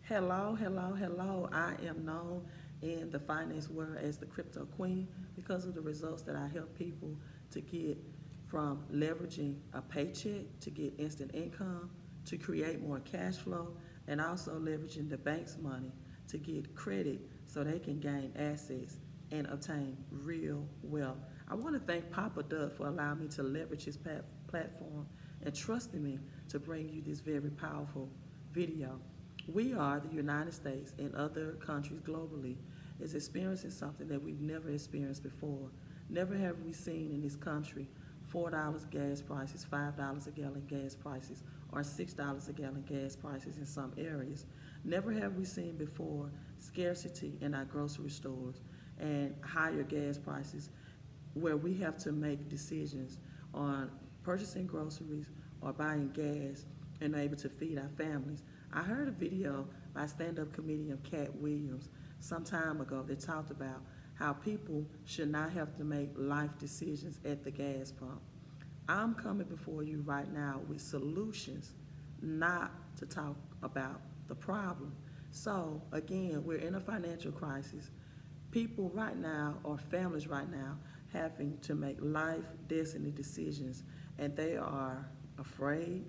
Hello, hello, hello. I am known in the finance world as the crypto queen because of the results that I help people to get from leveraging a paycheck to get instant income, to create more cash flow, and also leveraging the bank's money to get credit so they can gain assets and obtain real wealth. I want to thank Papa Doug for allowing me to leverage his platform and trusting me to bring you this very powerful video. We are the United States and other countries globally is experiencing something that we've never experienced before. Never have we seen in this country $4 gas prices, $5 a gallon gas prices, or $6 a gallon gas prices in some areas. Never have we seen before scarcity in our grocery stores and higher gas prices where we have to make decisions on purchasing groceries or buying gas and able to feed our families. I heard a video by stand-up comedian Cat Williams some time ago that talked about how people should not have to make life decisions at the gas pump. I'm coming before you right now with solutions, not to talk about the problem. So again, we're in a financial crisis. People right now, or families right now, having to make life destiny decisions, and they are afraid,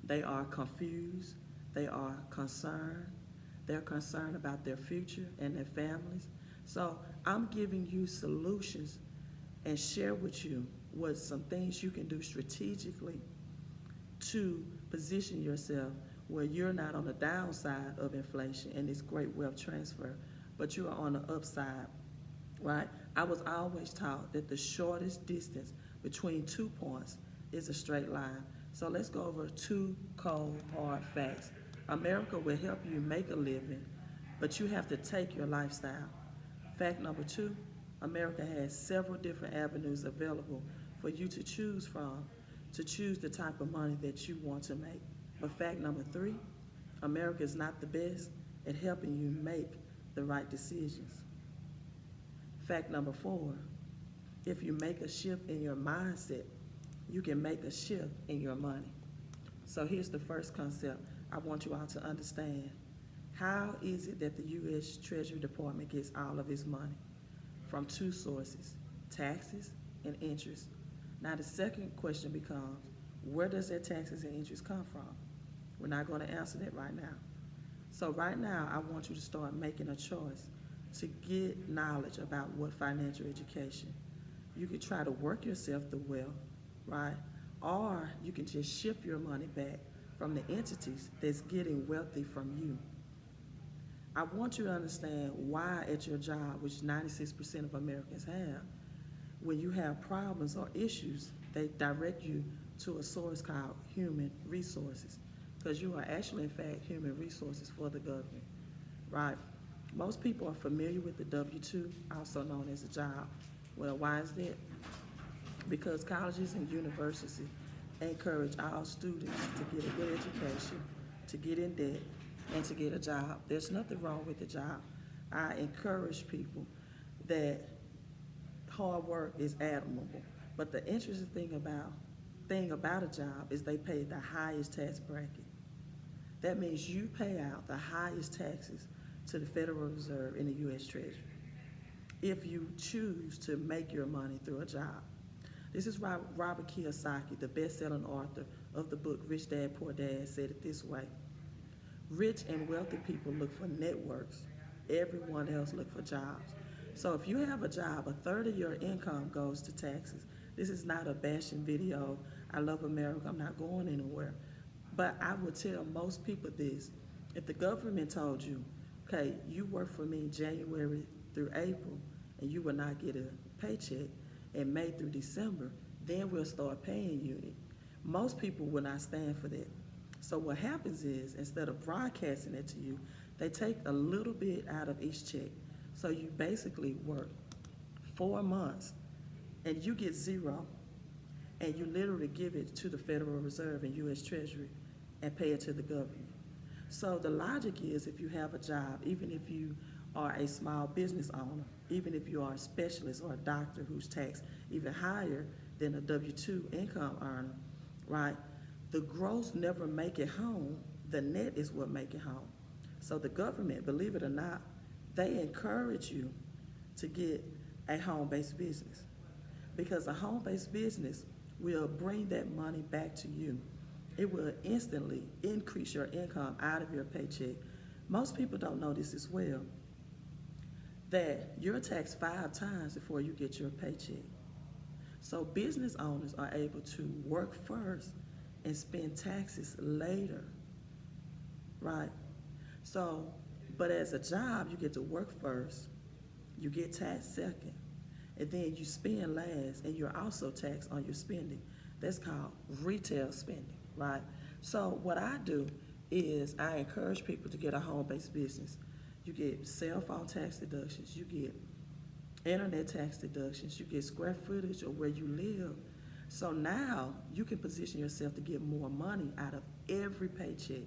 they are confused, they are concerned. They're concerned about their future and their families. So I'm giving you solutions and share with you what some things you can do strategically to position yourself where you're not on the downside of inflation and this great wealth transfer, but you are on the upside, right? I was always taught that the shortest distance between 2 points is a straight line. So let's go over two cold, hard facts. America will help you make a living, but you have to take your lifestyle. Fact number two, America has several different avenues available for you to choose from to choose the type of money that you want to make. But fact number three, America is not the best at helping you make the right decisions. Fact number four, if you make a shift in your mindset, you can make a shift in your money. So here's the first concept I want you all to understand. How is it that the U.S. Treasury Department gets all of its money? From two sources, taxes and interest. Now the second question becomes, where does that taxes and interest come from? We're not going to answer that right now. So right now, I want you to start making a choice to get knowledge about what financial education. You can try to work yourself to wealth, right? Or you can just shift your money back from the entities that's getting wealthy from you. I want you to understand why at your job, which 96% of Americans have, when you have problems or issues, they direct you to a source called human resources, because you are actually, in fact, human resources for the government, right? Most people are familiar with the W-2, also known as a job. Well, why is that? Because colleges and universities encourage all students to get a good education, to get in debt, and to get a job. There's nothing wrong with the job. I encourage people that hard work is admirable, but the interesting thing about a job is they pay the highest tax bracket. That means you pay out the highest taxes to the Federal Reserve in the U.S. Treasury if you choose to make your money through a job. This is why Robert Kiyosaki, the best-selling author of the book Rich Dad, Poor Dad, said it this way. Rich and wealthy people look for networks. Everyone else look for jobs. So if you have a job, a third of your income goes to taxes. This is not a bashing video. I love America. I'm not going anywhere. But I would tell most people this. If the government told you, okay, you work for me January through April, and you will not get a paycheck in May through December, then we'll start paying you. Most people will not stand for that. So what happens is, instead of broadcasting it to you, they take a little bit out of each check. So you basically work 4 months and you get zero, and you literally give it to the Federal Reserve and U.S. Treasury and pay it to the government. So the logic is, if you have a job, even if you are a small business owner, even if you are a specialist or a doctor who's taxed even higher than a W-2 income earner, right? The gross never make it home. The net is what make it home. So the government, believe it or not, they encourage you to get a home-based business because a home-based business will bring that money back to you. It will instantly increase your income out of your paycheck. Most people don't know this as well, that you're taxed 5 times before you get your paycheck. So business owners are able to work first and spend taxes later, right? So, but as a job, you get to work first, you get taxed second, and then you spend last, and you're also taxed on your spending. That's called retail spending, right? So what I do is I encourage people to get a home-based business. You get cell phone tax deductions, you get internet tax deductions, you get square footage of where you live. So now you can position yourself to get more money out of every paycheck,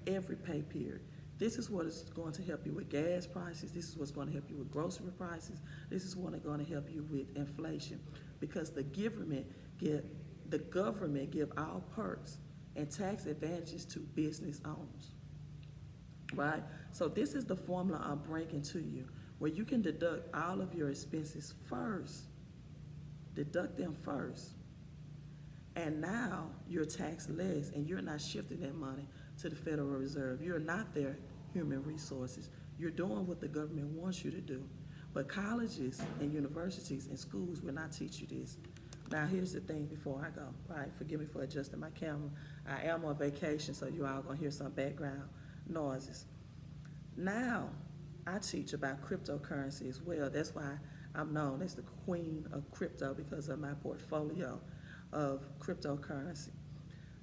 every pay period. This is what is going to help you with gas prices. This is what's going to help you with grocery prices. This is what's going to help you with inflation, because the government give all perks and tax advantages to business owners, right? So this is the formula I'm bringing to you, where you can deduct all of your expenses first, deduct them first, and now you're taxed less, and you're not shifting that money to the Federal Reserve. You're not their human resources. You're doing what the government wants you to do. But colleges and universities and schools will not teach you this. Now, here's the thing before I go, right? Forgive me for adjusting my camera. I am on vacation, so you all gonna hear some background noises. Now, I teach about cryptocurrency as well. That's why I'm known as the queen of crypto, because of my portfolio of cryptocurrency.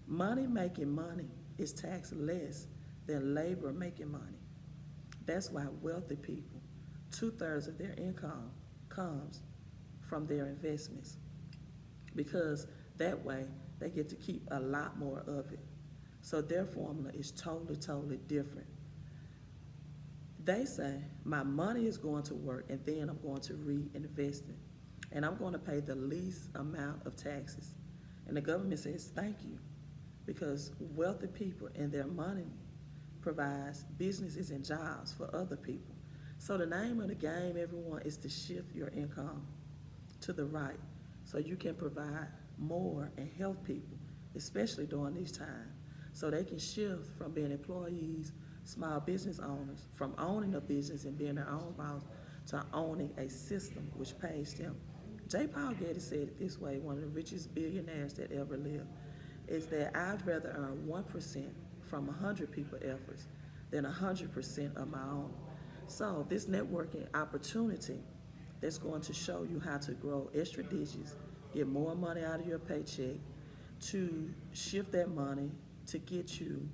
Money making money is taxed less than labor making money. That's why wealthy people, 2/3 of their income comes from their investments, because that way they get to keep a lot more of it. So their formula is totally, totally different. They say, my money is going to work and then I'm going to reinvest it. And I'm going to pay the least amount of taxes. And the government says, thank you, because wealthy people and their money provides businesses and jobs for other people. So the name of the game, everyone, is to shift your income to the right so you can provide more and help people, especially during these times, so they can shift from being employees, small business owners, from owning a business and being their own boss to owning a system which pays them. J. Paul Getty said it this way, one of the richest billionaires that ever lived, is that I'd rather earn 1% from 100 people efforts than 100% of my own. So this networking opportunity that's going to show you how to grow extra digits, get more money out of your paycheck, to shift that money to get you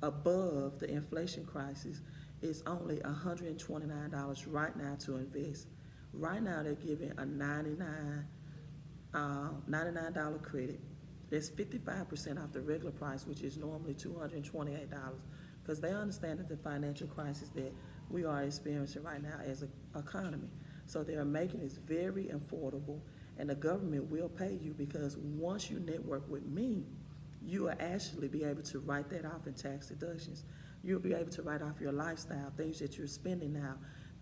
above the inflation crisis, is only $129 right now to invest. Right now they're giving a $99 credit. That's 55% off the regular price, which is normally $228, because they understand that the financial crisis that we are experiencing right now as an economy. So they are making it very affordable, and the government will pay you, because once you network with me, you will actually be able to write that off in tax deductions. You'll be able to write off your lifestyle, things that you're spending now,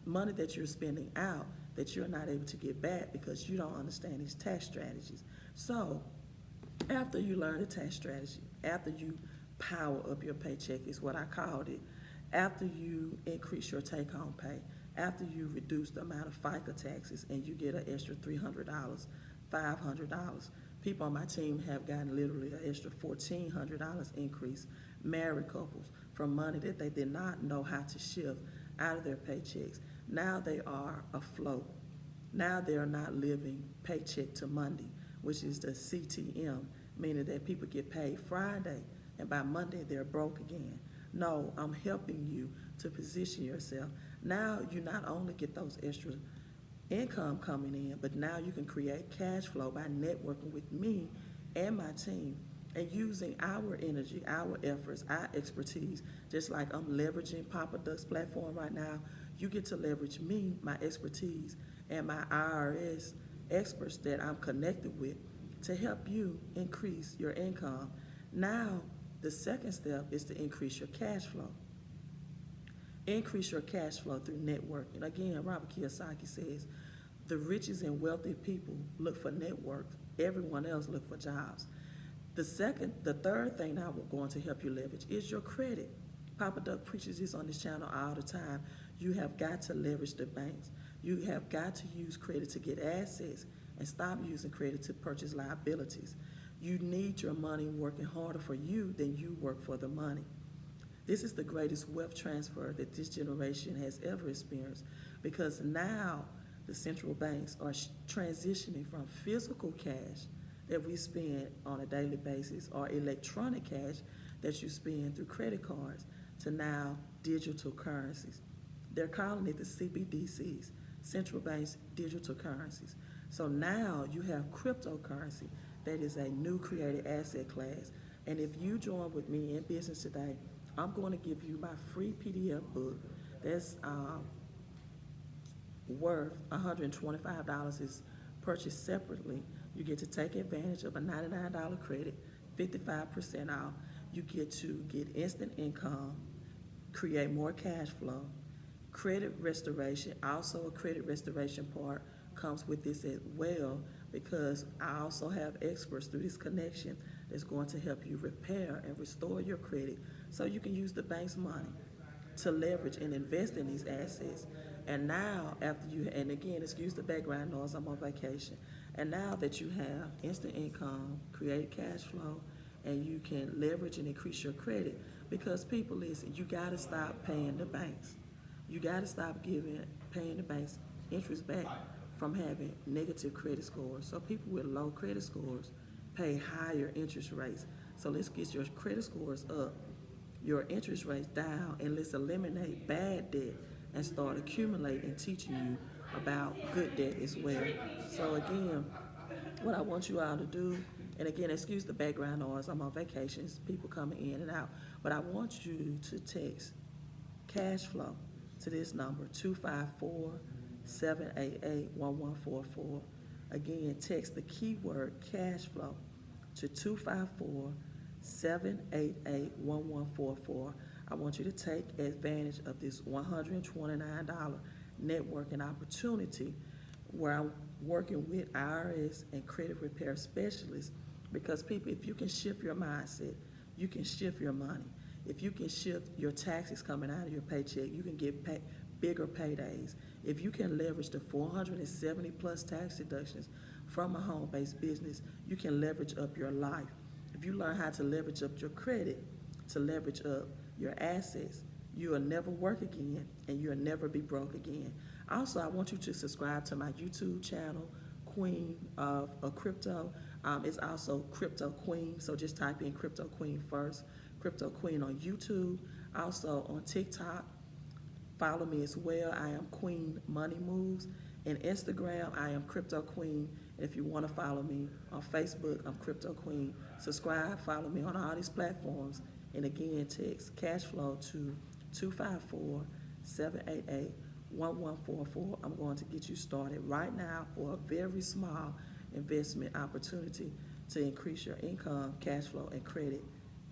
money that you're spending out that you're not able to get back because you don't understand these tax strategies. So after you learn the tax strategy, after you power up your paycheck is what I called it, after you increase your take-home pay, after you reduce the amount of FICA taxes and you get an extra $300, $500, people on my team have gotten literally an extra $1,400 increase, married couples, from money that they did not know how to shift out of their paychecks. Now they are afloat. Now they are not living paycheck to Monday, which is the CTM, meaning that people get paid Friday and by Monday they're broke again. No, I'm helping you to position yourself. Now you not only get those extra income coming in, but now you can create cash flow by networking with me and my team and using our energy, our efforts, our expertise. Just like I'm leveraging Papa Duck's platform right now, you get to leverage me, my expertise, and my IRS experts that I'm connected with to help you increase your income. Now, the second step is to increase your cash flow. Increase your cash flow through networking. Again, Robert Kiyosaki says, the richest and wealthy people look for networks. Everyone else look for jobs. The third thing I'm going to help you leverage is your credit. Papa Duck preaches this on this channel all the time. You have got to leverage the banks. You have got to use credit to get assets and stop using credit to purchase liabilities. You need your money working harder for you than you work for the money. This is the greatest wealth transfer that this generation has ever experienced, because now the central banks are transitioning from physical cash that we spend on a daily basis or electronic cash that you spend through credit cards to now digital currencies. They're calling it the CBDCs, central banks digital currencies. So now you have cryptocurrency that is a new created asset class. And if you join with me in business today, I'm going to give you my free PDF book that's worth $125 is purchased separately. You get to take advantage of a $99 credit, 55% off. You get to get instant income, create more cash flow, credit restoration. Also, a credit restoration part comes with this as well, because I also have experts through this connection that's going to help you repair and restore your credit so you can use the bank's money to leverage and invest in these assets. And now, after you, and again, excuse the background noise, I'm on vacation. And now that you have instant income, create cash flow, and you can leverage and increase your credit, because people, listen, you got to stop paying the banks. You got to stop paying the banks interest back from having negative credit scores. So people with low credit scores pay higher interest rates. So let's get your credit scores up, your interest rates down, and let's eliminate bad debt and start accumulating and teaching you about good debt as well. So again, what I want you all to do, and again, excuse the background noise, I'm on vacations, people coming in and out, but I want you to text cash flow to this number, 254-788-1144. Again, text the keyword cash flow to 254-788-1144. I want you to take advantage of this $129 networking opportunity where I'm working with IRS and credit repair specialists, because people, if you can shift your mindset, you can shift your money. If you can shift your taxes coming out of your paycheck, you can get bigger paydays. If you can leverage the 470 plus tax deductions from a home-based business, you can leverage up your life. If you learn how to leverage up your credit, to leverage up your assets, you will never work again and you'll never be broke again. Also, I want you to subscribe to my YouTube channel, Queen of Crypto. It's also Crypto Queen, so just type in Crypto Queen first. Crypto Queen on YouTube. Also on TikTok, follow me as well. I am Queen Money Moves. And Instagram, I am Crypto Queen. And if you want to follow me on Facebook, I'm Crypto Queen. Subscribe, follow me on all these platforms. And again, text cash flow to 254-788-1144. I'm going to get you started right now for a very small investment opportunity to increase your income, cash flow, and credit.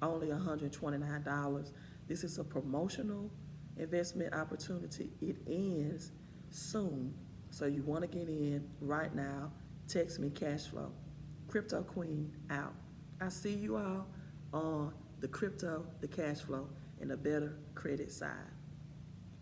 Only $129. This is a promotional investment opportunity. It ends soon. So you want to get in right now. Text me cash flow. Crypto Queen out. I see you all on the cash flow, and a better credit side.